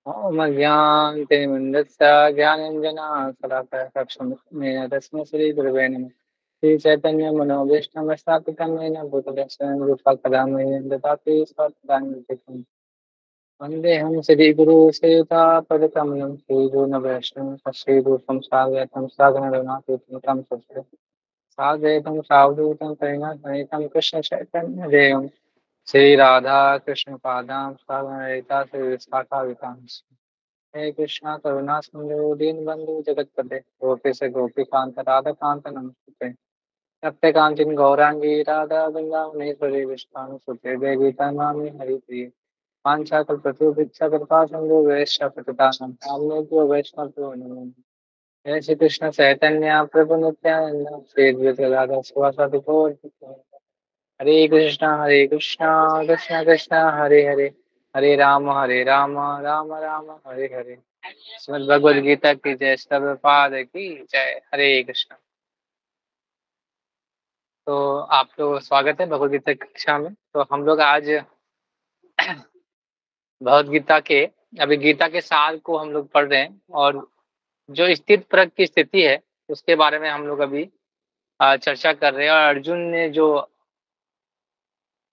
ओम अज्ञानतिमिरन्दस्य ज्ञानाञ्जनशलाकया तस्मै श्रीगुरवे नमः। श्रीचैतन्यमनोभीष्टं स्थापितं येन भूतले स्वयं रूपा कदा मह्यं ददाति स्वदानम्। वन्देऽहं श्रीगुरु श्रीयुतापदकमलं श्रीगुरुवैष्णवं श्रीरूपं साग्रतं सागरनाथं सत्य साद्वैतं सावधूतं परिणतं कृष्णचैतन्यदेवं श्रीराधा कृष्णपादां सागरयिता श्रीविशाखावितांश्च। हे कृष्णा करुणा सिंधु दीनबंधु जगतपते गोपेश गोपीकांत राधाकांत नमस्ते। सत्य कांचन गौरांगी राधा वृंदावनेश्वरी विष्णुसुते देवी तन्मामि हरिप्रिये। पांचाकल्पतरुभिक्षा कृपा सिंधु वैश्य प्रतिदानं कामोद्यो वैष्णव नमो। जय श्री कृष्ण चैतन्य प्रभु नित्यानंद श्री द्वैत राधा शिवासादि गौर भक्तवृंद। हरे कृष्णा कृष्ण कृष्ण हरे हरे हरे राम राम राम हरे हरे। श्रीमद् भगवद गीता की जय, प्रभुपाद की जय। हरे कृष्ण। तो आपको स्वागत है भगवद गीता की कक्षा में। तो हम लोग आज भगवद गीता के अभी गीता के सार को हम लोग पढ़ रहे हैं और जो स्थित प्रज्ञ की स्थिति है उसके बारे में हम लोग अभी चर्चा कर रहे हैं। और अर्जुन ने जो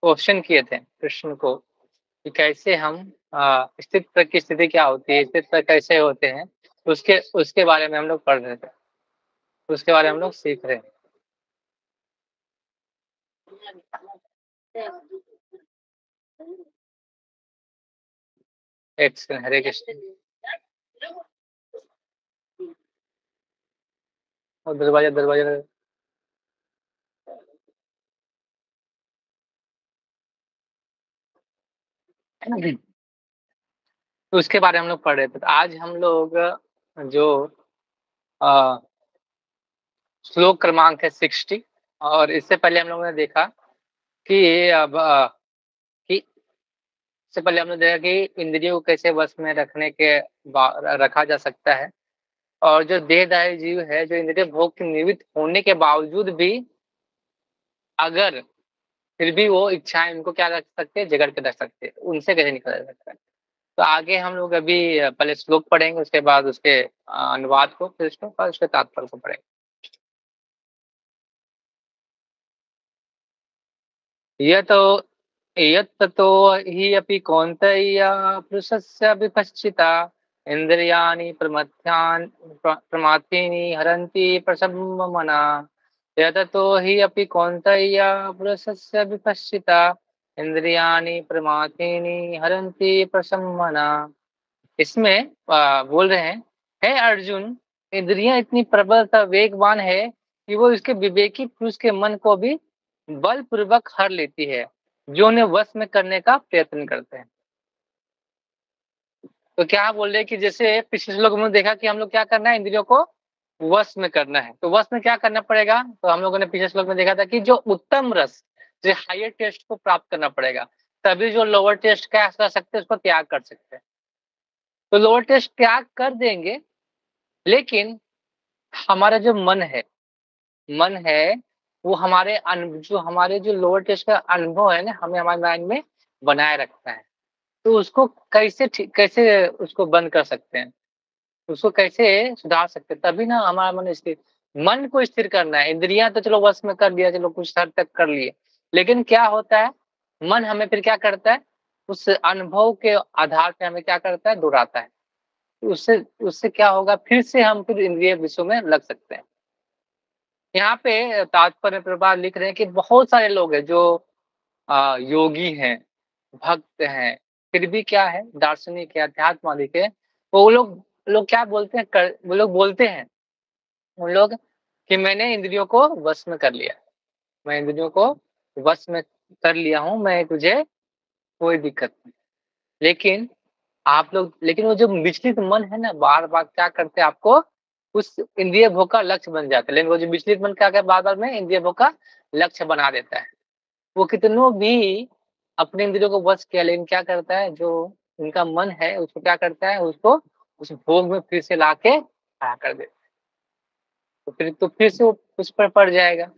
क्वेश्चन किए थे कृष्ण को कि कैसे हम स्थित प्रज्ञ की स्थिति क्या होती है, स्थित प्रज्ञ कैसे होते हैं, उसके उसके बारे में हम लोग पढ़ रहे थे, उसके बारे में हम लोग सीख रहे हैं। एक सेकंड, हरे कृष्ण। और दरवाजा दरवाजा तो उसके बारे में हम लोग पढ़ रहे थे। तो आज हम लोग जो अ, श्लोक क्रमांक है 60। और इससे पहले हम लोगों ने देखा कि अब कि इससे पहले हमने देखा कि इंद्रियों को कैसे वश में रखने के रखा जा सकता है। और जो देहधारी जीव है, जो इंद्रिय भोग के निवृत्त होने के बावजूद भी अगर फिर भी वो इच्छाएं उनको क्या रख सकते हैं, जगड़ के रख सकते हैं, उनसे कैसे निकला जा सकता है। तो आगे हम लोग अभी पहले श्लोक पढ़ेंगे, उसके बाद उसके अनुवाद को, फिर उसके तात्पर्य को पढ़ेंगे। यत यत्ततो हि अपि कौन्तेय पुरुषस्य विपश्चिता इन्द्रियाणि प्रमाथीनि हरन्ति प्रसभमना। यततो हि अपि कौन्तेय पुरुषस्य विपश्चिता इन्द्रियाणि प्रमाथीनि हरन्ति प्रसभमना। इसमें बोल रहे हैं, हे अर्जुन, इंद्रियां इतनी प्रबल वेगवान है कि वो इसके विवेकी पुरुष के मन को भी बलपूर्वक हर लेती है, जो उन्हें वश में करने का प्रयत्न करते हैं। तो क्या बोल रहे हैं कि जैसे पिछले श्लोक में देखा कि हम लोग क्या करना है, इंद्रियों को वश में करना है। तो वश में क्या करना पड़ेगा, तो हम लोगों ने पिछले श्लोक में देखा था कि जो उत्तम रस, जो हायर टेस्ट को प्राप्त करना पड़ेगा, तभी जो लोअर टेस्ट क्या कर सकते हैं, उसको त्याग कर सकते हैं। तो लोअर टेस्ट त्याग कर देंगे, लेकिन हमारा जो मन है वो जो हमारे जो लोअर टेस्ट का अनुभव है ना, हमें हमारे माइंड में बनाए रखता है। तो उसको कैसे उसको बंद कर सकते हैं, उसको कैसे सुधार सकते हैं, तभी ना हमारा मन को स्थिर करना है। इंद्रियां तो चलो वश में कर लिया, चलो कुछ हद तक कर लिए, लेकिन क्या होता है, मन हमें फिर क्या करता है, उस अनुभव के आधार पे हमें क्या करता है, दोहराता है। उससे उससे क्या होगा, फिर इंद्रिय विषयों में लग सकते हैं। यहाँ पे तात्पर्य प्रभाव लिख रहे हैं कि बहुत सारे लोग हैं जो योगी हैं, भक्त हैं, फिर भी क्या है, दार्शनिक है, अध्यात्मवादी है। वो लोग क्या बोलते हैं, वो लोग बोलते हैं उन लोग कि मैंने इंद्रियों को वश में कर लिया, मैं इंद्रियों को वश में कर लिया हूँ, मैं तुझे कोई दिक्कत नहीं। लेकिन लेकिन वो जो विचलित मन है ना, बार बार क्या करते हैं, आपको उस इंद्रिय भोग का लक्ष्य बन जाता है। लेकिन वो जो विचलित मन क्या बार बार में इंद्रिय भोग का लक्ष्य बना देता है। वो कितनों भी अपने इंद्रियों को वश किया, लेकिन क्या करता है, जो उनका मन है उसको क्या करता है, उसको उस भोग में फिर से लाके खड़ा कर देता है। तो फिर से वो उस पर पड़ जाएगा।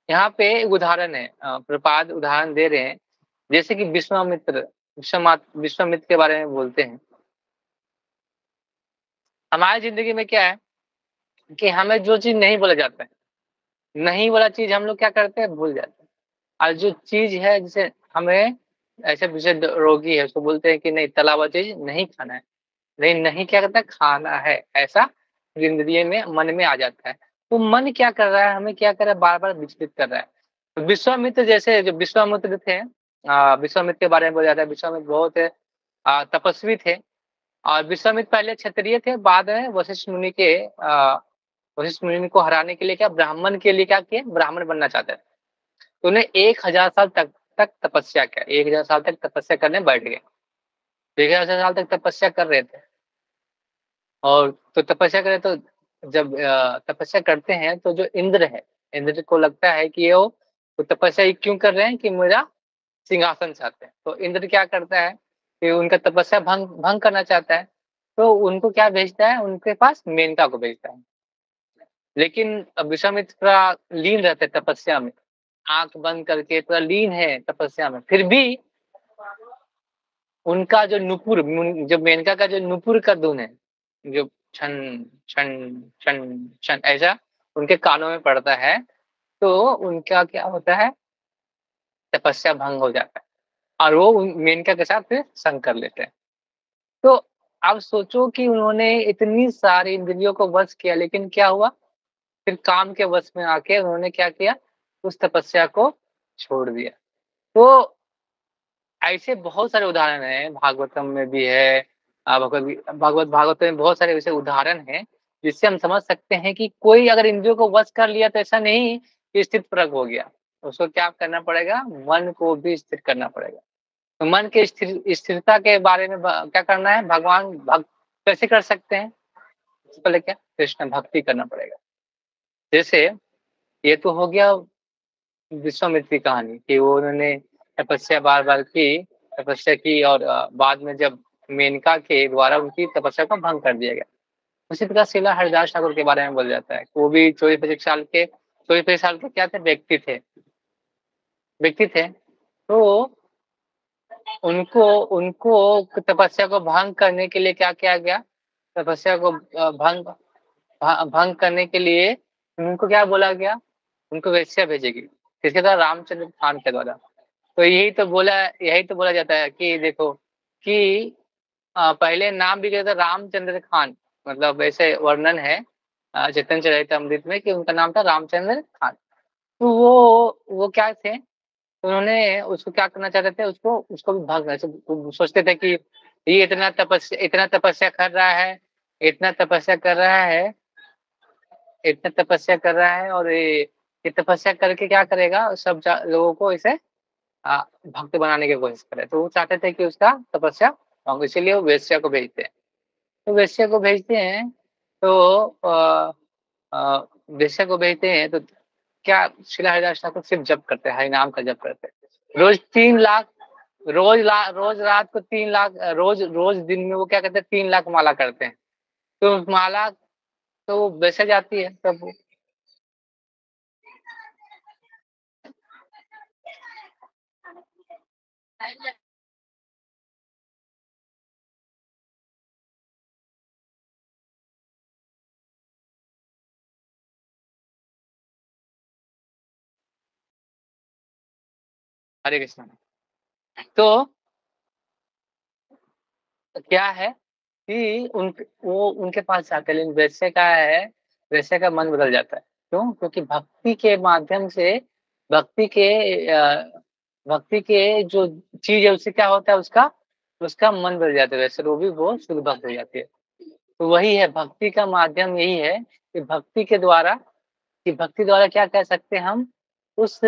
यहाँ पे एक उदाहरण है, प्रपाद उदाहरण दे रहे हैं। जैसे कि विश्वामित्र के बारे में बोलते हैं हमारी ज़िंदगी में क्या है कि हमें जो चीज़ नहीं बोला जाता है, नहीं वाला चीज़ हम लोग क्या करते हैं, भूल जाते हैं। और जो चीज़ है जैसे हमें ऐसे जैसे ड रोगी है उसको बोलते हैं कि नहीं तला हुआ चीज़ नहीं खाना है। नहीं, नहीं क्या करता है, खाना है, ऐसा इंद्रिय में मन में आ जाता है। तो मन क्या कर रहा है, हमें क्या कर रहा है, बार-बार विचलित कर रहा है। तो विश्वामित्र जैसे जो विश्वामित्र थे विश्वामित्र के बारे में बोला जाता है, विश्वामित्र बहुत तपस्वी थे और विश्वामित्र पहले क्षत्रिय थे, बाद में वशिष्ठ मुनि को हराने के लिए क्या ब्राह्मण के लिए क्या किए, ब्राह्मण बनना चाहते थे। तो उन्हें 1000 साल तक तपस्या किया, 1000 साल तक तपस्या करने बैठ गए। 1000 साल तक तपस्या कर रहे थे और तो तपस्या करें तो जब तपस्या करते हैं तो जो इंद्र है, इंद्र को लगता है कि वो तपस्या ये क्यों कर रहे हैं कि मेरा सिंहासन चाहते हैं। तो इंद्र क्या करता है कि उनका तपस्या भंग भंग करना चाहता है, तो उनको क्या भेजता है, उनके पास मेनका को भेजता है। लेकिन विश्वामित्र पूरा लीन रहते हैं तपस्या में, आँख बंद करके पूरा लीन है तपस्या में। फिर भी उनका जो नुपुर जो मेनका का जो नुपुर का धुन है, जो छन, छन, छन, छन ऐसा उनके कानों में पड़ता है, तो उनका क्या होता है, तपस्या भंग हो जाता है और वो उन मेनका के साथ फिर संग कर लेते हैं। तो अब सोचो कि उन्होंने इतनी सारी इंद्रियों को वश किया, लेकिन क्या हुआ? फिर काम के वश में आके उन्होंने क्या किया? उस तपस्या को छोड़ दिया। तो ऐसे बहुत सारे उदाहरण हैं, भागवतम में भी है भागवत में बहुत सारे ऐसे उदाहरण हैं, जिससे हम समझ सकते हैं कि कोई अगर इंद्रियों को वश कर लिया तो ऐसा नहीं कि स्थित-प्रज्ञ हो गया। उसको क्या करना पड़ेगा? मन को भी स्थिर करना पड़ेगा। तो मन के स्थिरता के बारे में क्या करना है? भगवान भक्त कैसे कर सकते हैं? सबसे पहले क्या? कृष्ण भक्ति करना पड़ेगा। जैसे ये तो हो गया विश्वामित्र की कहानी कि वो उन्होंने तपस्या की और बाद में जब मेनका के द्वारा उनकी तपस्या को भंग कर दिया गया। उसी प्रकार शिला हरिदास ठाकुर के बारे में बोला जाता है। वो भी 24-25 साल के क्या थे? व्यक्ति थे। तो उनको उनको तपस्या को भंग करने के लिए क्या किया गया? तपस्या को भंग करने के लिए उनको क्या बोला गया? उनको वेश्या भेजेगी। किसके द्वारा? रामचंद्र खान के द्वारा। तो यही तो बोला जाता है कि देखो कि पहले नाम भी क्या था? रामचंद्र खान, मतलब ऐसे वर्णन है चैतन्य चरितमृत में कि उनका नाम था रामचंद्र खान। तो वो क्या थे? उन्होंने उसको क्या करना चाहते थे? उसको उसको भी भंग वो सोचते थे कि ये इतना तपस्या कर रहा है, इतना तपस्या कर रहा है, इतना तपस्या कर रहा है और ये तपस्या करके क्या करेगा? सब लोगों को इसे भक्त बनाने की कोशिश करे। तो वो चाहते थे कि उसका तपस्या इसीलिए वो वेश्या को भेजते हैं। तो वेश्या को भेजते हैं तो वेश्या को भेजते हैं तो क्या शिला हरिदास ठाकुर सिर्फ जप करते हैं, हरिनाम का जप करते हैं। रोज रात को 3 लाख रोज दिन में वो क्या करते हैं, 3 लाख माला करते हैं। तो माला तो वो वैसे जाती है तब हरे कृष्ण। तो क्या है कि वो उनके पास जाते हैं, लेकिन वैसे का मन बदल जाता है। क्यों? क्योंकि भक्ति के भक्ति के जो चीज़ है उससे क्या होता है उसका उसका मन बदल जाता है, वैसे वो शुद्ध भक्त हो जाती है। तो वही है भक्ति का माध्यम यही है कि भक्ति द्वारा क्या कर सकते हैं हम उस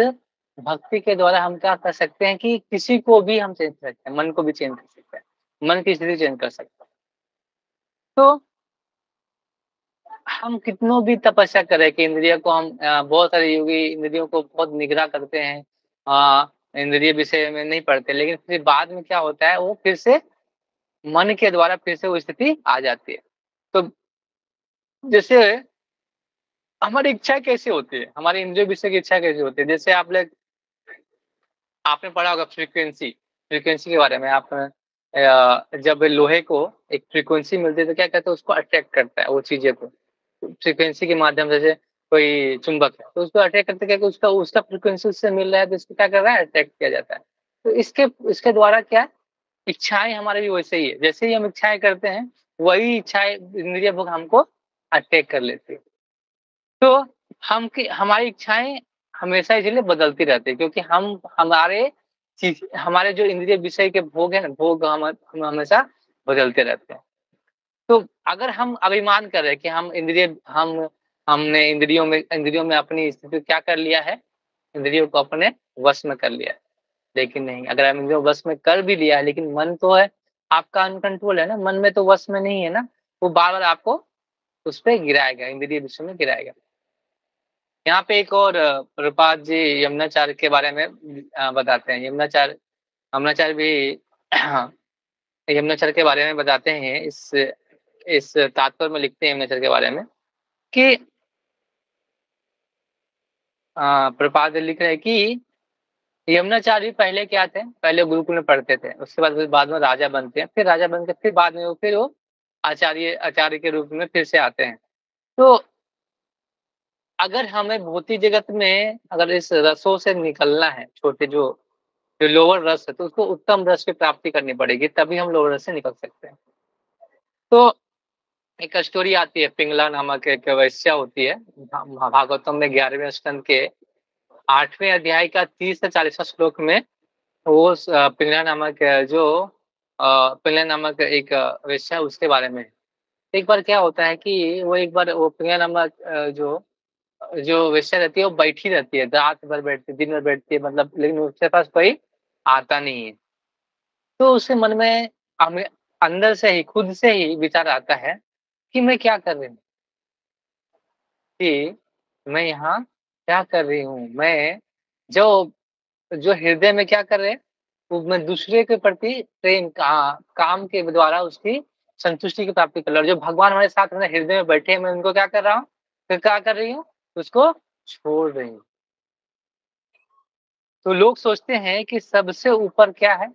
भक्ति के द्वारा हम क्या कर सकते हैं कि किसी को भी हम चेंज कर सकते हैं, मन को भी चेंज कर सकते हैं, मन की स्थिति चेंज कर सकते हैं। तो हम कितनों भी तपस्या करें कि इंद्रिय को हम बहुत सारे योगी इंद्रियों को बहुत निग्रह करते हैं इंद्रिय विषय में नहीं पढ़ते, लेकिन फिर बाद में क्या होता है वो फिर से मन के द्वारा फिर से वो स्थिति आ जाती है। तो जैसे हमारी इच्छा कैसे होती है, हमारी इंद्रिय विषय की इच्छा कैसे होती है? जैसे आपने पढ़ा होगा फ्रीक्वेंसी के बारे में। आप जब लोहे को एक फ्रीक्वेंसी मिलती है तो क्या कहते हैं उसको अट्रैक्ट करता है वो चीज़ें को। फ्रीक्वेंसी के माध्यम से जैसे कोई चुंबक है तो उसको अट्रैक्ट करते क्या कि उसका उसका फ्रीक्वेंसी उससे मिल रहा है तो इसको क्या कर रहा है अट्रैक्ट किया जाता है। तो इसके इसके द्वारा क्या इच्छाएँ हमारे भी वैसे ही है। जैसे ही हम इच्छाएँ करते हैं वही इच्छाएँ इंद्रिय भोग हमको अटैक कर लेती है। तो हम की हमारी इच्छाएँ हमेशा इसीलिए बदलती रहती है क्योंकि हम हमारे चीज़ हमारे जो इंद्रिय विषय के भोग है ना, भोग हम हमेशा बदलते रहते हैं। तो अगर हम अभिमान कर रहे हैं कि हमने इंद्रियों में अपनी स्थिति क्या कर लिया है, इंद्रियों को अपने वश में कर लिया है। लेकिन नहीं, अगर हम इंद्रियों को वश में कर भी लिया है लेकिन मन तो है, आपका अनकंट्रोल है ना, मन में तो वश में नहीं है ना, वो बार-बार आपको उस पे गिराएगा, इंद्रिय विषय में गिराएगा। यहाँ पे एक और प्रभुपाद जी यमुनाचार्य के बारे में बताते हैं। यमुनाचार्य भी यमुनाचार्य के बारे में बताते हैं इस तात्पर्य में लिखते हैं यमुनाचार्य के बारे में कि प्रभुपाद लिख रहे हैं कि यमुनाचार्य पहले क्या थे? पहले गुरुकुल में पढ़ते थे। उसके बाद में राजा बनते हैं। फिर राजा बन के फिर बाद में वो आचार्य के रूप में फिर से आते हैं। तो अगर हमें भौतिक जगत में अगर इस रसों से निकलना है, छोटे जो लोअर रस है, तो उसको उत्तम रस की प्राप्ति करनी पड़ेगी, तभी हम लोअर रस से निकल सकते हैं। तो एक स्टोरी आती है, पिंगला नामक एक वैश्या होती है। भागवतम में 11वें स्कंद के 8वें अध्याय का 30 से 40वां श्लोक में वो पिंगला नामक पिंगला नामक एक वेश्या उसके बारे में है। एक बार क्या होता है कि वो एक बार वो पिंगला नामक जो जो वेश्या रहती है वो बैठी रहती है, रात भर बैठती है, दिन भर बैठती है मतलब लेकिन उसके पास कोई आता नहीं है। तो उसके मन में हमें अंदर से ही खुद से ही विचार आता है कि मैं क्या कर रही हूँ? कि मैं यहाँ क्या कर रही हूँ? मैं जो जो हृदय में क्या कर रहे हैं, वो मैं दूसरे के प्रति प्रेम काम के द्वारा उसकी संतुष्टि की प्राप्ति कर रहा हूँ। जो भगवान हमारे साथ में हृदय में बैठे हैं, मैं उनको क्या कर रहा हूँ? फिर क्या कर रही हूँ? उसको छोड़ रही हूँ। तो लोग सोचते हैं कि सबसे ऊपर क्या है?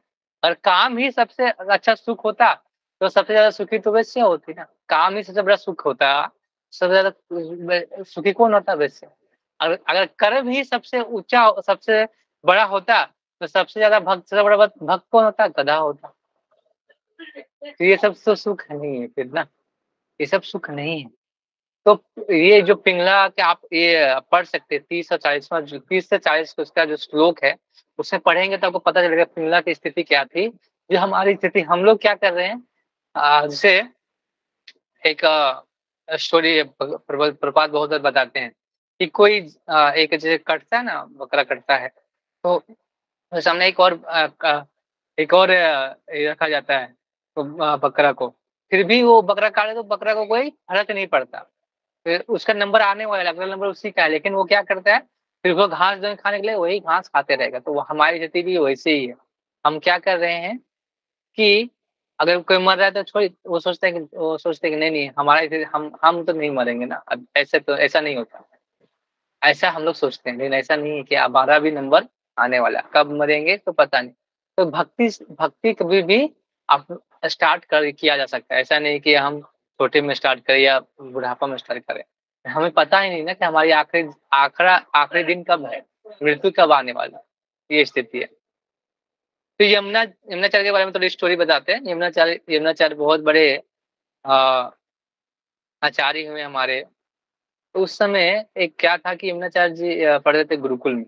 और काम ही सबसे अच्छा सुख होता, तो सबसे ज़्यादा सुखी तो वैश्या होती ना। काम ही सबसे बड़ा सुख होता, सबसे ज़्यादा सुखी कौन होता? वैश्या। अगर अगर कर्म ही सबसे ऊँचा सबसे बड़ा होता, तो सबसे ज़्यादा भक्त सबसे बड़ा भक्त कौन होता? गधा होता। तो ये सब तो सुख नहीं है फिर ना, ये सब सुख नहीं है। तो ये जो पिंगला के आप ये पढ़ सकते हैं 30 और 40वां जो 30 से 40 उसका जो श्लोक है, उसमें पढ़ेंगे तो आपको पता चलेगा पिंगला की स्थिति क्या थी, जो हमारी स्थिति हम लोग क्या कर रहे हैं जैसे एक स्टोरी प्रभुपाद बहुत बार बताते हैं कि कोई एक जैसे कटता है ना, बकरा कटता है, तो सामने एक और ये रखा जाता है तो बकरा को, फिर भी वो बकरा काटे तो बकरा को कोई फ़र्क नहीं पड़ता। फिर उसका नंबर आने वाला है, अगला नंबर उसी का है, लेकिन वो क्या करता है, फिर वो घास जो है खाने के लिए वही घास खाते रहेगा। तो वो हमारी स्थिति भी वैसे ही है। हम क्या कर रहे हैं कि अगर कोई मर रहा है तो वो सोचते हैं कि नहीं-नहीं हमारा स्थिति हम तो नहीं मरेंगे ना, अब ऐसे तो ऐसा नहीं होता। ऐसा हम लोग सोचते हैं, लेकिन ऐसा नहीं है कि हमारा भी नंबर आने वाला है। कब मरेंगे तो पता नहीं। तो भक्ति कभी भी आप स्टार्ट कर किया जा सकता है। ऐसा नहीं कि हम छोटे में स्टार्ट करें या बुढ़ापा में स्टार्ट करें। हमें पता ही नहीं ना कि हमारी आखिरी दिन कब है, मृत्यु कब आने वाला है, ये स्थिति है। तो यमुनाचार्य के बारे में थोड़ी स्टोरी बताते हैं। यमुनाचार्य बहुत बड़े अ, आचार्य हुए हमारे। तो उस समय एक क्या था कि यमुनाचार्य जी पढ़ते थे गुरुकुल में।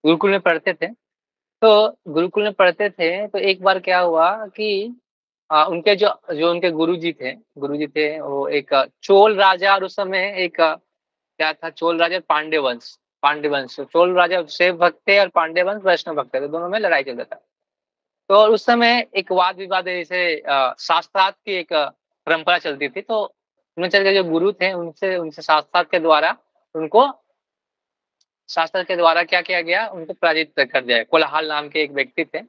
गुरुकुल में पढ़ते थे, तो गुरुकुल में पढ़ते थे, तो एक बार क्या हुआ कि उनके जो जो उनके गुरुजी थे वो एक चोल राजा और उस समय एक क्या था चोल राजा पांड्य वंश। चोल राजा शैव भक्त थे और पांड्य वंश वैष्णव भक्त थे, तो दोनों में लड़ाई चल रहा था। तो उस समय एक वाद-विवाद जैसे शास्त्रार्थ की एक परंपरा चलती थी, तो उन्होंने के जो गुरु थे उनसे उनसे शास्त्रार्थ के द्वारा उनको शास्त्र के द्वारा क्या किया गया, उनको पराजित कर दिया। कोलाहल नाम के एक व्यक्ति थे,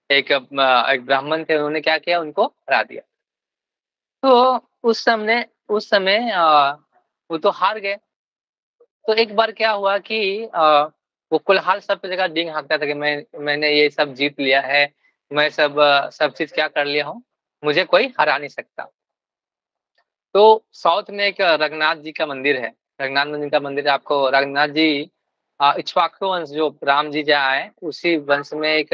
एक ब्राह्मण थे, उन्होंने क्या किया, उनको हरा दिया। तो उस समय वो तो हार गए। तो एक बार क्या हुआ कि वो कोलाहल सब जगह डींग हाँकता था कि मैंने ये सब जीत लिया है, मैं सब चीज़ क्या कर लिया हूँ, मुझे कोई हरा नहीं सकता। तो साउथ में एक रघुनाथ जी का मंदिर है। रघुनाथ मंदिर का मंदिर आपको रघुनाथ जी इक्ष्वाकु वंश जो राम जी जहाँ आए, उसी वंश में एक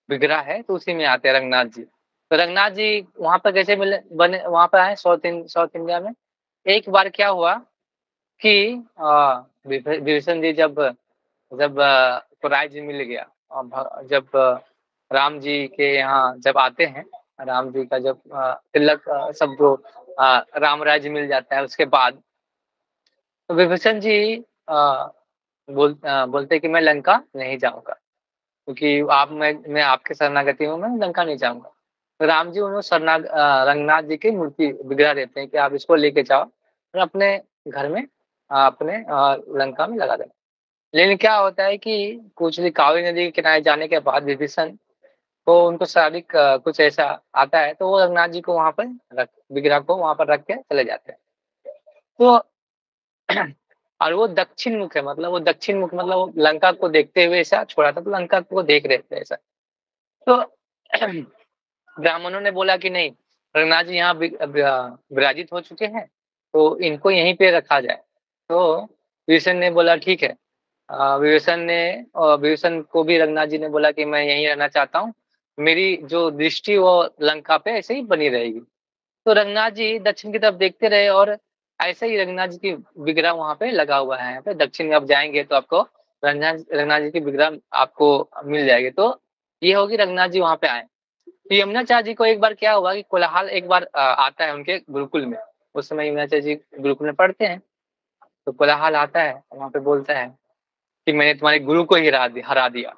विग्रह है, तो उसी में आते हैं रघुनाथ जी। तो रघुनाथ जी वहाँ पर कैसे मिले बने वहाँ पर आए साउथ इंडिया में? एक बार क्या हुआ कि विभीषण जी जब जब को राज्य मिल गया और जब राम जी के यहाँ जब आते हैं, राम जी का जब तिलक सब जो राम राज्य मिल जाता है उसके बाद, तो विभीषण जी बोलते कि मैं लंका नहीं जाऊँगा, क्योंकि मैं आपके शरणागति हूँ, मैं लंका नहीं जाऊँगा। तो राम जी उन्हें रंगनाथ जी की मूर्ति विग्रह देते हैं कि आप इसको लेके जाओ और अपने घर में अपने लंका में लगा देना। लेकिन क्या होता है कि कुछ भी कावेरी नदी के किनारे जाने के बाद विभीषण को उनको शारीरिक कुछ ऐसा आता है, तो वो रघुनाथ जी को वहाँ पर विग्रह को वहाँ पर रख के चले जाते हैं। तो और वो दक्षिण मुख है, मतलब वो दक्षिण मुख मतलब वो लंका को देखते हुए ऐसा छोड़ा था, तो लंका को देख रहे थे ऐसा। तो ब्राह्मणों ने बोला कि नहीं, रघुनाथ जी यहाँ विराजित हो चुके हैं, तो इनको यहीं पे रखा जाए। तो विभीषण ने बोला ठीक है। विभीषण को भी रघुनाथ जी ने बोला कि मैं यहीं रहना चाहता हूँ, मेरी जो दृष्टि वो लंका पे ऐसे ही बनी रहेगी। तो रघुनाथ जी दक्षिण की तरफ देखते रहे और ऐसे ही रघुनाथ जी की विग्रह वहाँ पे लगा हुआ है। यहाँ पे दक्षिण में आप जाएँगे तो आपको रघुनाथ जी की विग्रह आपको मिल जाएगी। तो ये होगी रघुनाथ जी वहाँ पे आए। तो यमुनाचार्य जी को एक बार क्या हुआ कि कोलाहल एक बार आता है उनके गुरुकुल में। उस समय यमुनाचार्य जी गुरुकुल में पढ़ते हैं, तो कोलाहल आता है, वहाँ पे बोलता है कि मैंने तुम्हारे गुरु को ही हरा दिया।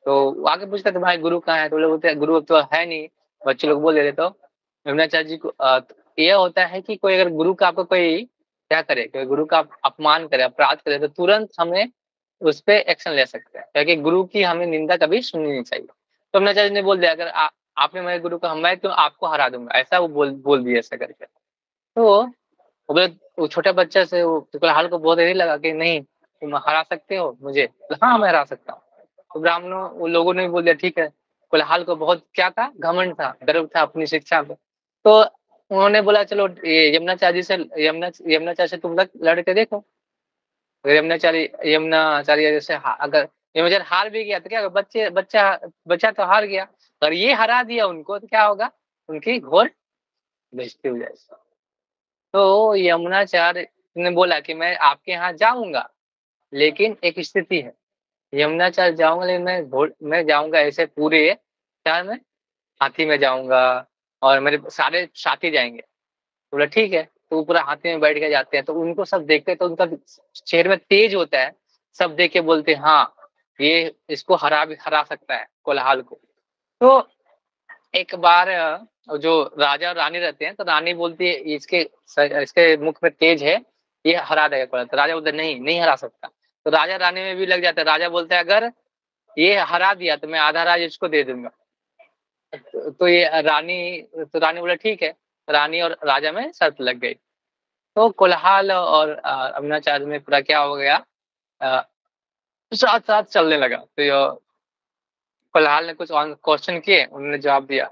तो वो आके पूछता है तुम्हारे गुरु कहाँ है? तो लोग बोलते हैं गुरु अब तो है नहीं, बच्चे लोग बोल देते। तो यमुनाचार्य जी को ये होता है कि कोई अगर गुरु का आपको कोई क्या करे, कोई गुरु का अपमान करे, अपराध करे, तो तुरंत हमें उस पे एक्शन ले सकते हैं, क्योंकि गुरु की हमें निंदा कभी सुननी नहीं चाहिए। तो यमुनाचार्य ने बोल दिया अगर आपने मेरे गुरु को मैं तो आपको हरा दूंगा, ऐसा वो बोल दिया ऐसा करके। तो वो बोले वो छोटा बच्चा से वो कोलाहल को बहुत यही लगा कि नहीं तुम हरा सकते हो मुझे? हाँ, मैं हरा सकता हूँ। तो ब्राह्मणों वो लोगों ने भी बोल दिया ठीक है। कोलाहल को बहुत क्या था, घमंड था, गर्व था अपनी शिक्षा पे। तो उन्होंने बोला चलो ये यमुनाचार्य से तुम लड़ के देखो। तो यमुनाचार्य जैसे अगर यमुनाचार्य हार भी गया तो क्या होगा, बच्चा तो हार गया। अगर ये हरा दिया उनको तो क्या होगा, उनकी घोर बेइज्जती हो जाएगी। तो यमुनाचार्य ने बोला कि मैं आपके यहाँ जाऊँगा, लेकिन एक स्थिति है। यमुनाचार्य जाऊँगा लेकिन मैं जाऊँगा ऐसे पूरे क्या में हाथी में जाऊँगा और मेरे सारे साथी जाएँगे। बोला ठीक है, तो वो पूरा हाथी में बैठ के जाते हैं, तो उनको सब देखते हैं तो उनका चेहरे में तेज होता है। सब देख के बोलते हैं हाँ, ये इसको हरा सकता है कोलाहल को। तो एक बार जो राजा और रानी रहते हैं, तो रानी बोलती है इसके मुख में तेज है, ये हरा देगा कोलाहल। तो राजा बोलता है नहीं, नहीं हरा सकता। तो राजा-रानी में भी लग जाता है। राजा बोलता है अगर ये हरा दिया तो मैं आधा राज्य इसको दे दूँगा। तो ये रानी बोला ठीक है। रानी और राजा में शर्त लग गई। तो कोलाहल और अम्नाचार्य में पूरा क्या हो गया अ, साथ-साथ चलने लगा। तो कोलाहल ने कुछ क्वेश्चन किए, उन्होंने जवाब दिया।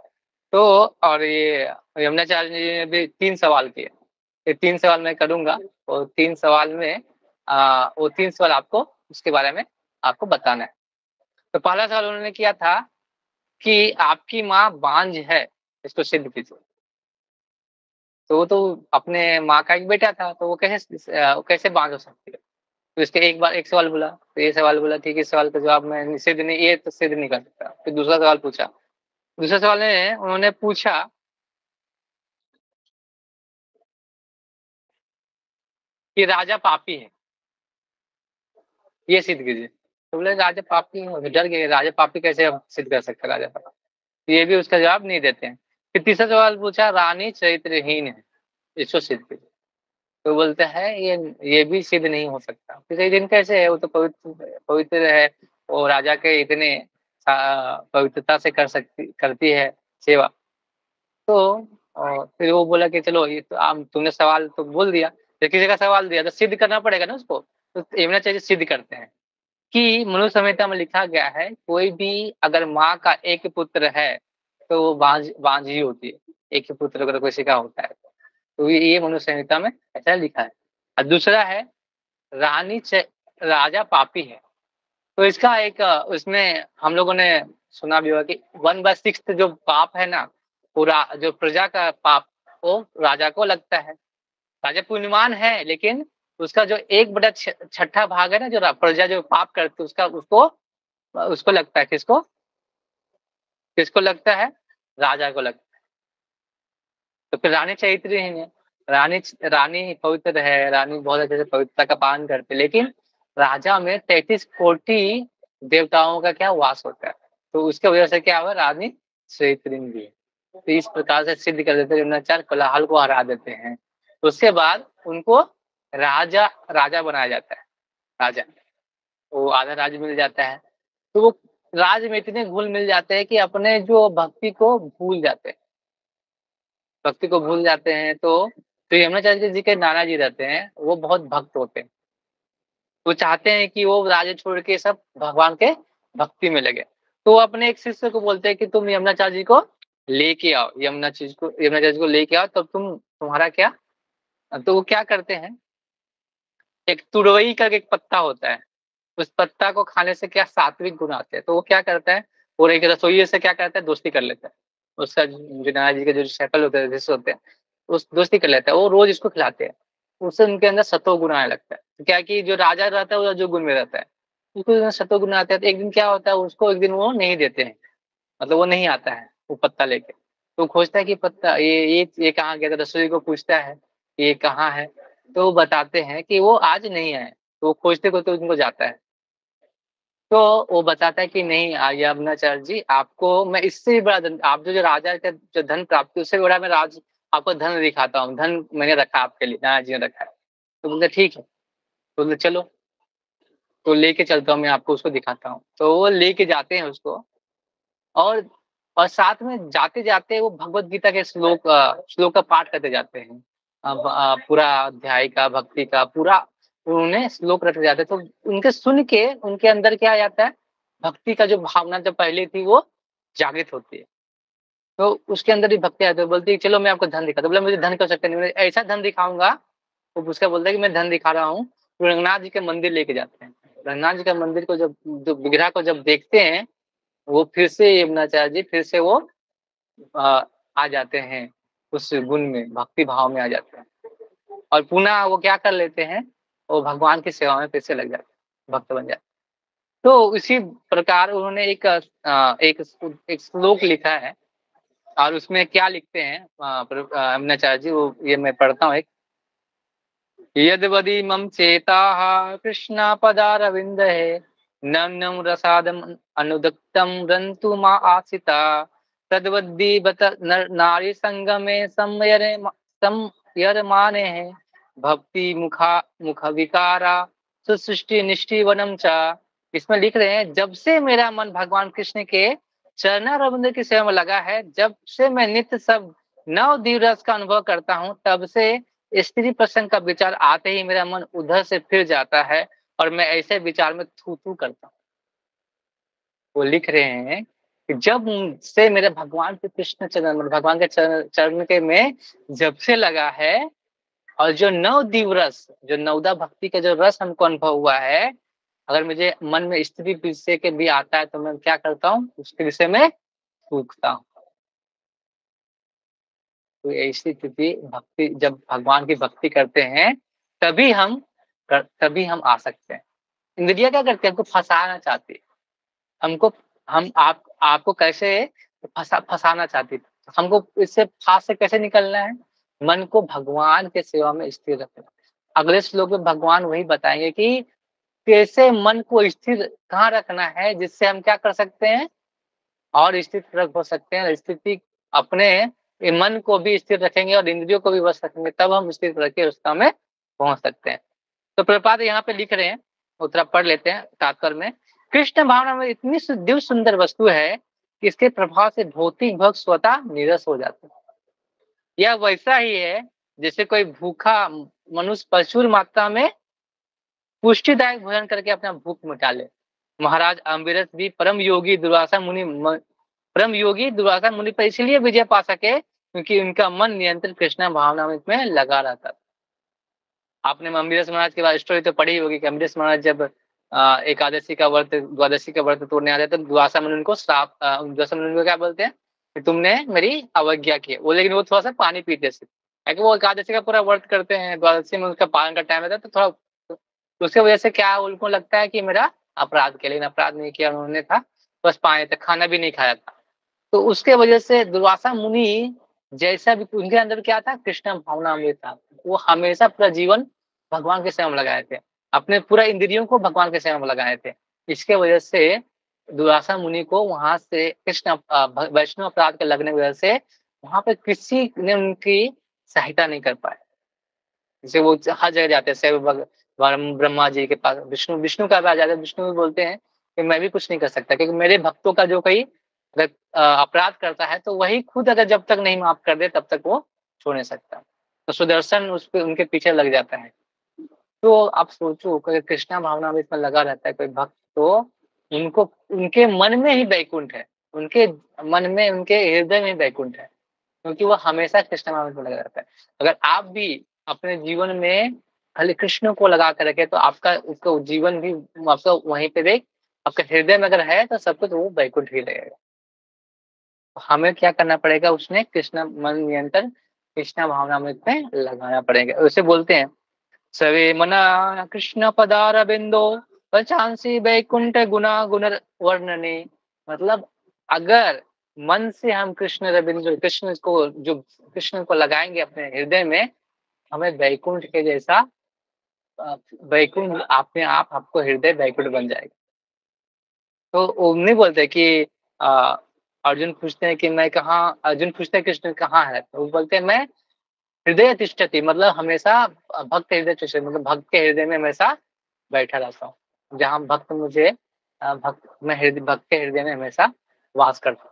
तो और ये यमुनाचार्य जी ने भी 3 सवाल किए। ये 3 सवाल मैं करूँगा और 3 सवाल में वो 3 सवाल आपको उसके बारे में आपको बताना है। तो पहला सवाल उन्होंने किया था कि आपकी माँ बांझ है, इसको सिद्ध कीजिए। तो वो तो अपने माँ का एक बेटा था, तो वो कैसे बांझ हो सकती है? तो इसके एक सवाल बोला, तो ये सवाल बोला ठीक है, इस सवाल का जवाब मैं सिद्ध नहीं ये तो सिद्ध नहीं कर सकता। फिर दूसरा सवाल पूछा। दूसरे सवाल में उन्होंने पूछा कि राजा पापी है, ये सिद्ध कीजिए। तो बोले राजा पापी है, तो डर गए, राजा पापी कैसे हम सिद्ध कर सकते हैं राजा पापी? तो ये भी उसका जवाब नहीं देते हैं। फिर तीसरा सवाल पूछा रानी चरित्रहीन है, इसको सिद्ध कीजिए। तो बोलते हैं ये भी सिद्ध नहीं हो सकता। फिर एक दिन कैसे है, वो तो पवित्र है, वो राजा के इतने पवित्रता से करती है सेवा। तो फिर वो बोला कि चलो ये तो तुमने सवाल तो बोल दिया, फिर किसी का सवाल दिया तो सिद्ध करना पड़ेगा ना उसको। तो यमुना चाहिए सिद्ध करते हैं कि मनु संहिता में लिखा गया है, कोई भी अगर माँ का एक पुत्र है तो वो बांझ ही होती है, एक ही पुत्र अगर किसी का होता है। तो ये मनुष्य संहिता में ऐसा लिखा है। और दूसरा है राजा पापी है। तो इसका एक उसमें हम लोगों ने सुना भी होगा कि 1/6 जो पाप है ना, पूरा जो प्रजा का पाप, वो राजा को लगता है। राजा पुण्यवान है, लेकिन उसका जो 1/6 भाग है ना, जो प्रजा जो पाप करती है, उसका उसको उसको लगता है। किसको किसको लगता है? राजा को लगता है। तो फिर रानी चरित्र ही है। रानी रानी पवित्र है, रानी बहुत अच्छे से पवित्रता का पालन करती है, लेकिन राजा में 33 कोटि देवताओं का क्या वास होता है। तो उसके वजह से क्या हुआ, रानी चरित्र भी है। तो इस प्रकार से सिद्ध कर देते हैं, यमुनाचार्य कोलाहल को हरा देते हैं। उसके बाद उनको राजा राजा बनाया जाता है। राजा, वो आधा राज्य मिल जाता है। तो वो राज्य में इतने घुल मिल जाते हैं कि अपने जो भक्ति को भूल जाते हैं, भक्ति को भूल जाते हैं। तो यमुनाचार्य जी के नाना जी रहते हैं, वो बहुत भक्त होते हैं। वो चाहते हैं कि वो राज्य छोड़ के सब भगवान के भक्ति में लगे। तो वो अपने एक शिष्य को बोलते हैं कि तुम यमुनाचार्य जी को लेके आओ, यमुनाचार्य जी को लेके आओ, तब तुम्हारा क्या। तो वो क्या करते हैं, एक तुरवई करके एक पत्ता होता है, उस पत्ता को खाने से क्या सात्विक गुण आते हैं। तो वो क्या करता है, और एक रसोई से क्या करता है, दोस्ती कर लेता है। उसका जो नारायण जी के जो शक्ल होते हैं, शिष्य होते हैं, उस दोस्ती कर लेता है। वो रोज इसको खिलाते हैं, उससे उनके अंदर सतो गुण आने लगता है। तो क्या कि जो राजा रहता है वो जो गुण में रहता है, उसको सतो गुण आते हैं। तो एक दिन क्या होता है, उसको एक दिन वो नहीं देते हैं, मतलब वो नहीं आता है वो पत्ता लेके। तो खोजता है कि पत्ता ये कहाँ गया, तो रसोई को पूछता है ये कहाँ है। तो वो बताते हैं कि वो आज नहीं आए। तो वो खोजते खोजते उनको जाता है। तो वो बताता है कि नहीं यमुनाचार्य जी, आपको मैं इससे भी बड़ा धन, आप जो राजा का जो धन प्राप्ति, उससे भी बड़ा मैं राज आपको धन दिखाता हूँ। धन मैंने रखा आपके लिए, नारायण जी ने रखा है। तो बोलते ठीक है। तो बोलते चलो, तो लेके चलता हूँ मैं आपको, उसको दिखाता हूँ। तो वो लेके जाते हैं उसको। और और साथ में जाते जाते वो भगवत गीता के श्लोक का पाठ करते जाते हैं। पूरा अध्याय का, भक्ति का पूरा उन्होंने श्लोक रट जाते। तो उनके सुन के उनके अंदर क्या आ जाता है, भक्ति का जो भावना जो पहले थी वो जागृत होती है। तो उसके अंदर भी भक्ति आती है। बोलती है चलो मैं आपको धन दिखाता हूँ। बोला मुझे धन का चक्कर नहीं, मैं ऐसा धन दिखाऊंगा। वो उसका बोलता है कि मैं धन दिखा रहा हूँ। तो रंगनाथ जी के मंदिर लेके जाते हैं। रंगनाथ जी के मंदिर को जब जो विग्रह को जब देखते हैं, वो फिर से यमुनाचार्य जी फिर से वो आ जाते हैं उस गुण में, भक्ति भाव में आ जाते हैं। और पुनः वो क्या कर लेते हैं, वो भगवान की सेवा में फिर से लग जाते हैं, भक्त बन जाते हैं। तो इसी प्रकार उन्होंने एक एक श्लोक लिखा है। और उसमें क्या लिखते हैं यमुनाचार्य जी, वो ये मैं पढ़ता हूँ एक। यद्वदी मम चेताः कृष्णापदारविन्दे नम्नं रसादम् अनुदक्तं रन्तु मा आसिता तद्वद्दी बत नारी संगमे संयरमाने भक्ति मुख विकारा सुसृष्टि निष्ठि वनम चा। इसमें लिख रहे हैं, जब से मेरा मन भगवान कृष्ण के चरणारविंद की सेवा में लगा है, जब से मैं नित्य सब नव दिव्य रस का अनुभव करता हूँ, तब से स्त्री प्रसंग का विचार आते ही मेरा मन उधर से फिर जाता है और मैं ऐसे विचार में थू थू करता हूँ। वो लिख रहे हैं कि जब से मेरे भगवान के कृष्ण चरण, भगवान के चरण के में जब से लगा है, और जो नव दिव्य रस, जो नवदा भक्ति का जो रस हमको अनुभव हुआ है, अगर मुझे मन में स्त्री विषय के भी आता है तो मैं क्या करता हूँ, उसके विषय में सूखता हूँ। तो ऐसी स्थिति भक्ति, जब भगवान की भक्ति करते हैं तभी हम आ सकते हैं। इंद्रिया क्या करती है, हमको फंसाना चाहती है। हमको हम आपको कैसे फंसाना चाहती है। हमको इससे फांस से कैसे निकलना है, मन को भगवान के सेवा में स्थिर रखना। अगले श्लोक में भगवान वही बताएंगे कि कैसे मन को स्थिर कहाँ रखना है, जिससे हम क्या कर सकते हैं और स्थिर हो सकते हैं। स्थिति अपने मन को भी स्थिर रखेंगे और इंद्रियों को भी बस रखेंगे, तब हम स्थिर रख के उस काम में पहुंच सकते हैं। तो प्रभुपाद यहाँ पे लिख रहे हैं, उत्तरा पढ़ लेते हैं तात्पर्य में। कृष्ण भावना में इतनी दिव्य सुंदर वस्तु है कि इसके प्रभाव से भौतिक भोग स्वतः निरस हो जाते हैं। यह वैसा ही है जैसे कोई भूखा मनुष्य प्रचुर मात्रा में पुष्टिदायक भोजन करके अपना भूख मिटा ले। महाराज अम्बरीश भी परम योगी दुर्वासा मुनि परम योगी दुर्वासा मुनि पर इसलिए विजय पा सके क्योंकि उनका मन नियंत्रण कृष्ण भावनामृत में लगा रहता था। आपने अम्बरीश महाराज की स्टोरी तो पढ़ी होगी कि अम्बरीश महाराज जब एकादशी का व्रत द्वादशी का व्रत तोड़ने आते तो दुर्वासा मुनि उनको दुर्वासा मुनि उनको क्या बोलते हैं कि तुमने मेरी अवज्ञा की। वो लेकिन वो थोड़ा सा पानी पीते थे क्योंकि वो एकादशी का पूरा व्रत करते हैं, द्वादशी में उसका पालन का टाइम रहता है, तो थोड़ा तो उसके वजह से क्या उनको लगता है कि मेरा अपराध किया, लेकिन अपराध नहीं किया उन्होंने था, बस पानी तक, खाना भी नहीं खाया था। तो उसके वजह से दुर्वासा मुनि जैसा भी उनके अंदर क्या था, कृष्ण भावना में था। वो हमेशा पूरा जीवन भगवान के सेवा में लगाए थे, अपने पूरा इंद्रियों को भगवान के सेवा में लगाए थे। इसके वजह से दुर्वासा मुनि को वहां से कृष्ण वैष्णव अपराध के लगने की वजह से वहां पे किसी ने उनकी सहायता नहीं कर पाए। जैसे वो हर जगह जाते हैं, ब्रह्मा जी के पास, विष्णु विष्णु का पास जाते हैं, विष्णु भी बोलते हैं कि मैं भी कुछ नहीं कर सकता क्योंकि मेरे भक्तों का जो कोई अगर अपराध करता है तो वही खुद अगर जब तक नहीं माफ कर दे तब तक वो छोड़ नहीं सकता। तो सुदर्शन उस पे उनके पीछे लग जाता है। तो आप सोचो कि कृष्णा भावना में इसमें लगा रहता है कोई भक्त, तो उनको उनके मन में ही वैकुंठ है, उनके मन में, उनके हृदय में वैकुंठ है, क्योंकि वो हमेशा कृष्ण नाम में लगा रहता है। अगर आप भी अपने जीवन में खाली कृष्ण को लगा कर रखे तो आपका उसका जीवन भी आपका वहीं पे देख, आपके हृदय में अगर है तो सब कुछ वो वैकुंठ ही लगेगा। तो हमें क्या करना पड़ेगा, उसने कृष्ण मन नियंत्रण कृष्ण भावनामृत में लगाना पड़ेगा। उसे बोलते हैं सवे मना कृष्ण पदार बिंदो पचांसी वैकुंठ गुना गुण वर्णने। मतलब अगर मन से हम कृष्ण रविंद्र कृष्ण को जो कृष्ण को लगाएंगे अपने हृदय में, हमें वैकुंठ के जैसा वैकुंठ अपने आप आपको हृदय वैकुंठ बन जाएगा। तो वो नहीं बोलते कि अ, अर्जुन पूछते हैं कि मैं कहाँ, अर्जुन पूछते हैं कृष्ण कहाँ है, तो वो बोलते हैं मैं हृदय तिष्ठति, मतलब हमेशा भक्त हृदय तिष्ठति, मतलब भक्त के हृदय में हमेशा बैठा रहता हूँ। जहाँ भक्त मुझे भक्त मैं हृदय भक्त के हृदय में हमेशा वास करता हूँ,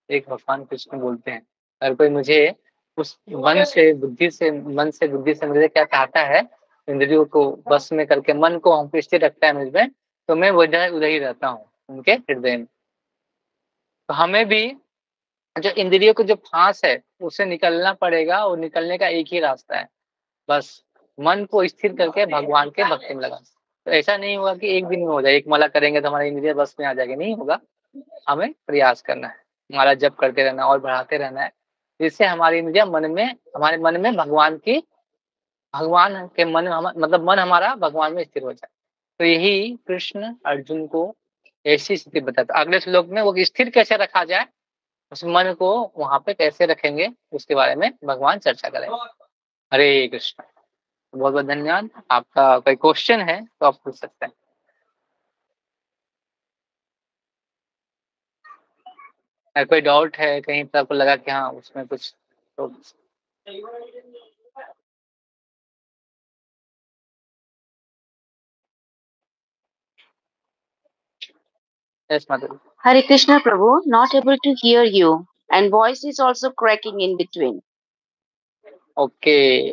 एक भगवान कृष्ण बोलते हैं। अगर कोई मुझे उस मन से बुद्धि से मुझे क्या चाहता है, इंद्रियों को बस में करके मन को हम स्थिर रखता है मुझ में, तो मैं उधर उधर ही रहता हूँ उनके हृदय में। तो हमें भी जो इंद्रियों को जो फांस है उससे निकलना पड़ेगा, और निकलने का एक ही रास्ता है, बस मन को स्थिर करके भगवान के भक्ति में लगाना। तो ऐसा नहीं होगा कि एक दिन में हो जाए, एक माला करेंगे तो हमारी इंद्रिय बस में आ जाएगी, नहीं होगा। हमें प्रयास करना है, माला जप करते रहना और बढ़ाते रहना है, जिससे हमारी इंद्रिया मन में, हमारे मन में भगवान की, भगवान के मन मतलब मन हमारा भगवान में स्थिर हो जाए। तो यही कृष्ण अर्जुन को ऐसी स्थिति बताता। अगले श्लोक में वो स्थिर कैसे रखा जाए, उस मन को वहां पे कैसे रखेंगे, उसके बारे में भगवान चर्चा करेंगे। हरे कृष्ण। बहुत बहुत धन्यवाद। आपका कोई क्वेश्चन है तो आप पूछ सकते हैं। अगर कोई डाउट है कहीं पर आपको लगा कि हाँ उसमें कुछ, तो yes Madhuri. Hare Krishna Prabhu, not able to hear you, and voice is also cracking in between. Okay,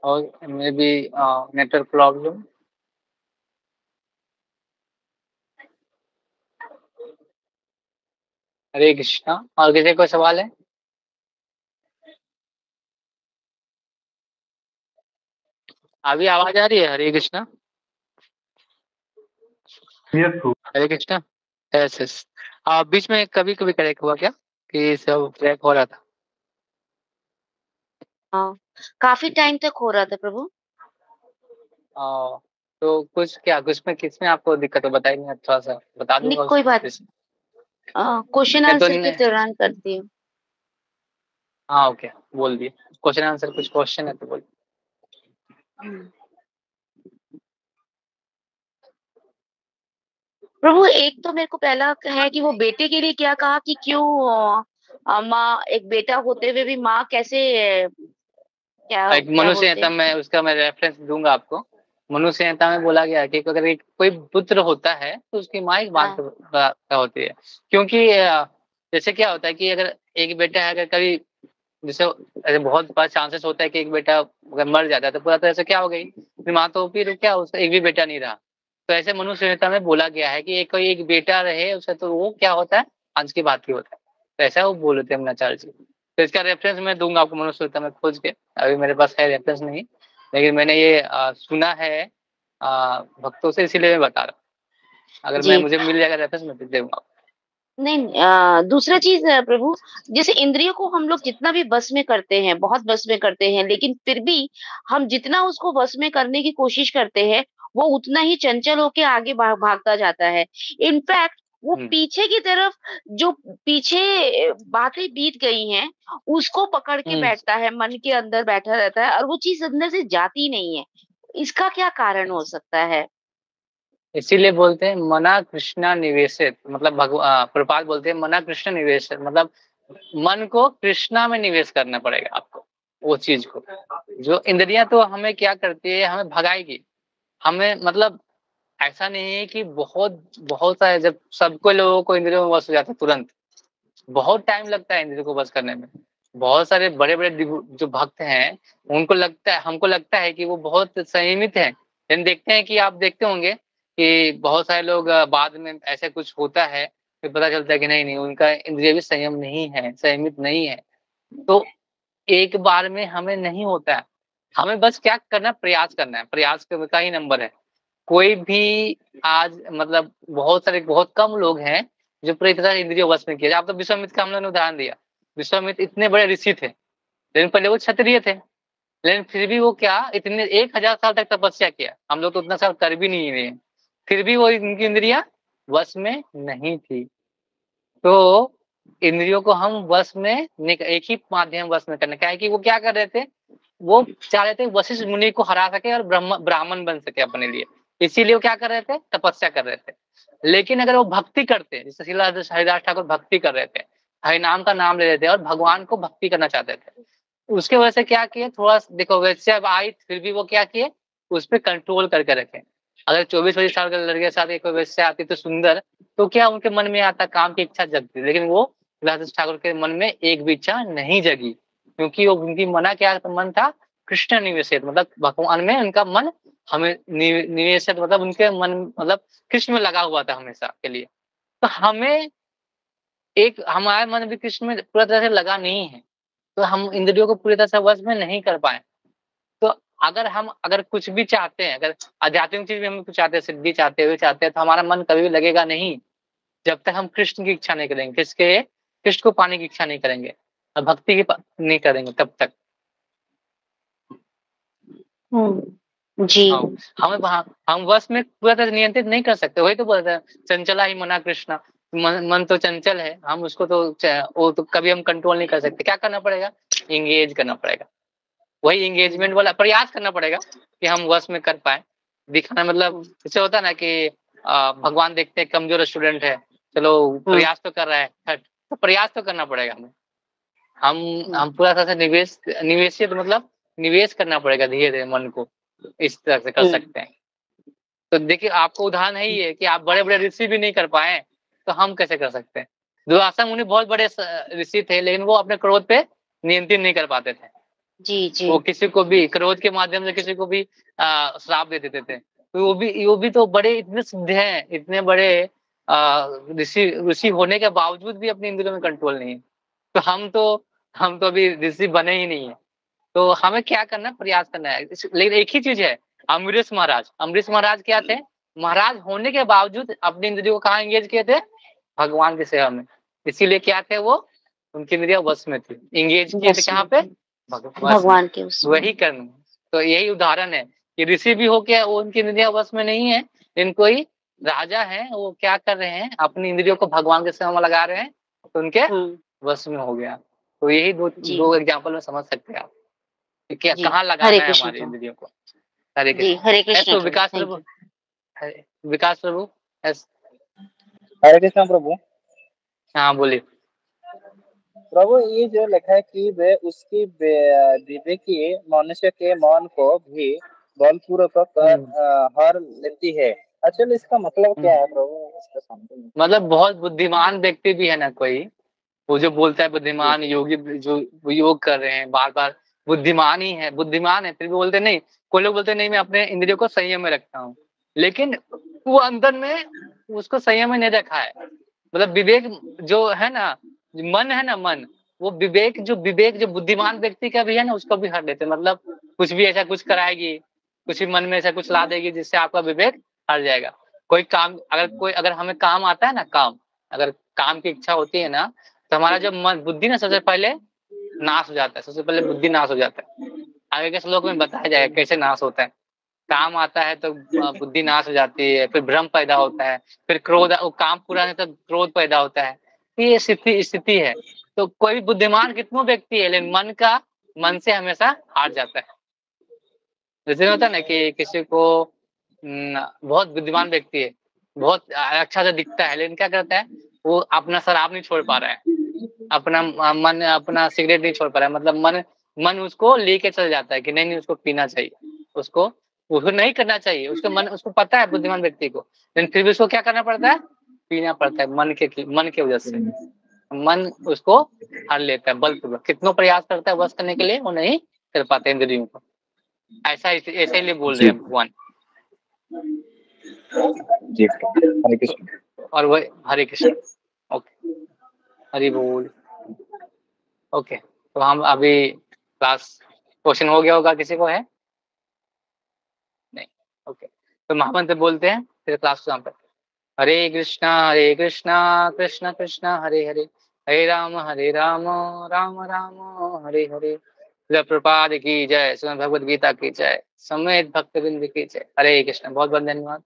और मे बी नेटवर्क प्रॉब्लम। हरे कृष्णा। और किसी को सवाल है? अभी आवाज आ रही है? हरे कृष्णा। हरे कृष्णा। Yes yes. बीच में कभी कभी क्रैक हुआ क्या, कि सब क्रैक हो रहा था? हाँ, काफी टाइम तक हो रहा था प्रभु। तो कुछ क्या, कुछ में किस में आपको दिक्कत है बताइए, मैं थोड़ा सा बता नहीं दूंगा कोई बात, उसमें। क्वेश्चन मैं तो आंसर के दौरान करती हूँ। हाँ ओके, बोल दिए। क्वेश्चन आंसर, कुछ क्वेश्चन है तो बोल। हम्म। प्रभु एक तो मेरे को पहला है कि वो बेटे के लिए क्या कहा कि क्यों माँ, एक बेटा होते हुए भी माँ कैसे, क्या एक क्या मनु बोलते संहिता हैं। में उसका मैं रेफरेंस दूंगा आपको। मनु संहिता में बोला गया है कि अगर एक कोई पुत्र होता है तो उसकी माँ एक हाँ माता होती है। क्योंकि जैसे क्या होता है कि अगर एक बेटा है, अगर कभी जैसे ऐसे बहुत बड़ा चांसेस होता है कि एक बेटा अगर मर जाता है तो पूरा तरह से क्या हो गई, फिर माँ तो फिर क्या उसका एक भी बेटा नहीं रहा। तो ऐसे मनुष्य संहिता में बोला गया है कि एक कोई एक बेटा रहे उसे, तो वो क्या होता है, हंस की भांति होता है। तो ऐसा वो बोले थे यमुनाचार्य जी। तो इसका रेफरेंस मैं दूंगा आपको मनुष्य संहिता में खोज के, अभी मेरे पास है रेफरेंस नहीं, लेकिन मैंने ये सुना है भक्तों से, इसीलिए मैं बता रहा हूँ। अगर मैं जी। मुझे मिल जाएगा रेफरेंस मैं दूंगा। नहीं, दूसरा चीज़ प्रभु, जैसे इंद्रियों को हम लोग जितना भी बस में करते हैं, बहुत बस में करते हैं, लेकिन फिर भी हम जितना उसको बस में करने की कोशिश करते हैं, वो उतना ही चंचल होके आगे भागता जाता है। इनफैक्ट वो हुँ, पीछे की तरफ, जो पीछे बातें बीत गई हैं, उसको पकड़ के हुँ। बैठता है, मन के अंदर बैठा रहता है और वो चीज़ अंदर से जाती नहीं है। इसका क्या कारण हो सकता है? इसीलिए बोलते हैं मना कृष्णा निवेशित, मतलब प्रभुपाद बोलते हैं मना कृष्ण निवेशित, मतलब मन को कृष्णा में निवेश करना पड़ेगा आपको, वो चीज़ को। जो इंद्रियाँ तो हमें क्या करती है, हमें भगाएगी। हमें मतलब ऐसा नहीं है कि बहुत बहुत सारे, जब सबको लोगों को इंद्रियों में वश हो जाता है तुरंत, बहुत टाइम लगता है इंद्रियों को वश करने में। बहुत सारे बड़े-बड़े जो भक्त हैं, उनको लगता है, हमको लगता है कि वो बहुत संयमित हैं। लेकिन देखते हैं कि आप देखते होंगे कि बहुत सारे लोग बाद में ऐसा कुछ होता है, फिर पता चलता है कि नहीं, नहीं उनका इंद्रिय भी संयम नहीं है, संयमित नहीं है। तो एक बार में हमें नहीं होता है। हमें बस क्या करना है, प्रयास करना है, प्रयास का ही नंबर है। कोई भी आज मतलब बहुत सारे, बहुत कम लोग हैं जो पूरी तरह इंद्रिय वश में किए। आप तो विश्वामित्र का हम लोगों ने उदाहरण दिया। विश्वामित्र इतने बड़े ऋषि थे, लेकिन पहले वो क्षत्रिय थे। लेकिन फिर भी वो क्या, इतने 1000 साल तक तपस्या किया। हम लोग तो उतना साल कर भी नहीं रहे हैं। फिर भी वो इनकी इंद्रियाँ वश में नहीं थी। तो इंद्रियों को हम वश में एक ही माध्यम वश में करना, क्या है कि वो क्या कर रहे थे, वो चाह रहे थे वशिष्ठ मुनि को हरा सके और ब्राह्मण बन सके अपने लिए। इसीलिए वो क्या कर रहे थे, तपस्या कर रहे थे। लेकिन अगर वो भक्ति करते, जैसे हरिदास ठाकुर भक्ति कर रहे थे, हरिनाम का नाम ले रहे थे और भगवान को भक्ति करना चाहते थे, उसके वजह से क्या किए, थोड़ा देखो वैसे अब आई, फिर भी वो क्या किए, उस पर कंट्रोल करके रखे। अगर 24-25 साल के लड़के के साथ एक वैसे आती तो सुंदर, तो क्या उनके मन में आता, काम की इच्छा जगती। लेकिन वो हरिदास ठाकुर के मन में एक भी इच्छा नहीं जगी, क्योंकि वो उनकी मना क्या मन था, कृष्ण निवेशित, मतलब भगवान में उनका मन हमें निवेशित, मतलब उनके मन मतलब कृष्ण में लगा हुआ था हमेशा के लिए। तो हमें एक हमारा मन भी कृष्ण में पूरी तरह से लगा नहीं है, तो हम इंद्रियों को पूरी तरह से वश में नहीं कर पाए। तो अगर कुछ भी चाहते हैं, अगर आध्यात्मिक चीज भी हम कुछ चाहते हैं, सिद्धि चाहते हुए चाहते हैं, तो हमारा मन कभी भी लगेगा नहीं जब तक हम कृष्ण की इच्छा नहीं करेंगे, कृष्ण को पाने की इच्छा नहीं करेंगे और भक्ति की नहीं करेंगे तब तक। जी। हाँ, हमें वहाँ हम वश में पूरा तरह से नियंत्रित नहीं कर सकते। वही तो बोलते हैं चंचला ही मना कृष्णा, मन तो चंचल है, हम उसको तो वो तो कभी हम कंट्रोल नहीं कर सकते। क्या करना पड़ेगा, एंगेज करना पड़ेगा। वही एंगेजमेंट वाला प्रयास करना पड़ेगा कि हम वश में कर पाए। दिखाना मतलब जैसे होता है ना कि भगवान देखते हैं कमजोर स्टूडेंट है, चलो प्रयास तो कर रहा है, तो प्रयास तो करना पड़ेगा हमें। हम पूरा तरह से निवेशित मतलब निवेश करना पड़ेगा धीरे-धीरे मन को, इस तरह से कर सकते हैं। तो देखिए आपको उदाहरण है ही है कि आप बड़े-बड़े ऋषि भी नहीं कर पाए, तो हम कैसे कर सकते हैं? दुर्वासा मुनि बहुत बड़े ऋषि थे, लेकिन वो अपने क्रोध पे नियंत्रण नहीं कर पाते थे। जी, जी। वो किसी को भी क्रोध के माध्यम से किसी को भी श्राप दे देते थे। तो वो भी तो बड़े इतने सिद्ध हैं, इतने बड़े ऋषि ऋषि होने के बावजूद भी अपने इंद्रियों में कंट्रोल नहीं है। तो हम तो अभी ऋषि बने ही नहीं है। तो हमें क्या करना है, प्रयास करना है। लेकिन एक ही चीज़ है, अम्बरीश महाराज क्या थे? महाराज होने के बावजूद अपनी इंद्रियों को कहाँ एंगेज किए थे? भगवान की सेवा में। इसीलिए क्या थे वो? उनकी इंद्रियाँ वश में थी। एंगेज किए थे बस कहाँ में पे? थे, वश में। भगवान के उसमें। वही कर्म। तो यही उदाहरण है कि ऋषि भी हो के वो उनकी इंद्रियाँ वश में नहीं है, लेकिन कोई राजा है, वो क्या कर रहे हैं? अपनी इंद्रियों को भगवान के सेवा में लगा रहे हैं, तो उनके हुँ, वश में हो गया। तो यही दो जी, दो एग्जाम्पल में समझ सकते हैं आप कि क्या जी। कहाँ हरे लगाना है कृष्ण हमारी प्रभु। इंद्रियों को। हरे जी, कृष्ण। हरे कृष्ण तो प्रभु। विकास थैंक प्रभु, यू। विकास प्रभु, यस। हरे कृष्ण प्रभु। हाँ बोलिए। प्रभु ये जो लिखा है कि वे उसकी विवेकी मनुष्य के मन को भी बलपूर्वक हम्म, हर लेती है। एक्चुअली इसका मतलब क्या हम्म। है प्रभु, इसका समझ नहीं। मतलब बहुत बुद्धिमान व्यक्ति भी है ना कोई, वो जो बोलता है जी बुद्धिमान योगी, जो वो योग कर रहे हैं बार बार, बुद्धिमान ही है, बुद्धिमान है, फिर भी बोलते नहीं। कोई लोग बोलते नहीं मैं अपने इंद्रियों को संयम में रखता हूँ, लेकिन वो अंदर में उसको संयम में नहीं रखा है। मतलब विवेक जो है ना, मन है ना, मन, वो विवेक जो बुद्धिमान व्यक्ति का भी है ना, उसको भी हर लेते हैं। मतलब कुछ भी ऐसा कुछ कराएगी, कुछ भी मन में ऐसा कुछ ला देगी जिससे आपका विवेक हट जाएगा। अगर हमें काम आता है ना, अगर काम की इच्छा होती है ना, तो हमारा जो मन बुद्धि ना सबसे पहले नाश हो जाता है। सबसे पहले बुद्धि नाश हो जाता है। आगे के श्लोक में बताया जाएगा कैसे नाश होता है। काम आता है तो बुद्धि नाश हो जाती है, फिर भ्रम पैदा होता है, फिर क्रोध, काम पूरा नहीं तो क्रोध पैदा होता है। ये स्थिति है। तो कोई भी बुद्धिमान कितनों व्यक्ति है, लेकिन मन से हमेशा हार जाता है। जैसे होता है ना कि किसी को बहुत बुद्धिमान व्यक्ति है, बहुत अच्छा से दिखता है, लेकिन क्या करता है, वो अपना शराब नहीं छोड़ पा रहा है, अपना मन अपना सिगरेट नहीं छोड़ पा रहा है। मतलब मन उसको लेके चल जाता है कि नहीं उसको पीना चाहिए, उसको नहीं करना चाहिए। उसको पता है बुद्धिमान व्यक्ति को, लेकिन फिर भी उसको क्या करना पड़ता है, पीना पड़ता है मन के वजह से। मन उसको हर लेता है बलपूर्वक, कितनों प्रयास करता है वश करने के लिए, वो नहीं कर पाते इंद्रियों को। ऐसा इसीलिए बोल रहे हैं भगवान। जी हरे कृष्ण। और वही हरे कृष्ण। ओके, हरि बोल। ओके, तो हम अभी क्लास क्वेश्चन हो गया होगा, किसी को है नहीं? ओके, तो महामंत्र बोलते हैं फिर क्लास को पर। हरे कृष्णा कृष्ण कृष्ण हरे हरे, हरे राम राम राम हरे हरे। प्रपाद की जय, श्रीमद् भगवद गीता की जय, समेत भक्तवृंद की जय। हरे कृष्ण। बहुत बहुत धन्यवाद।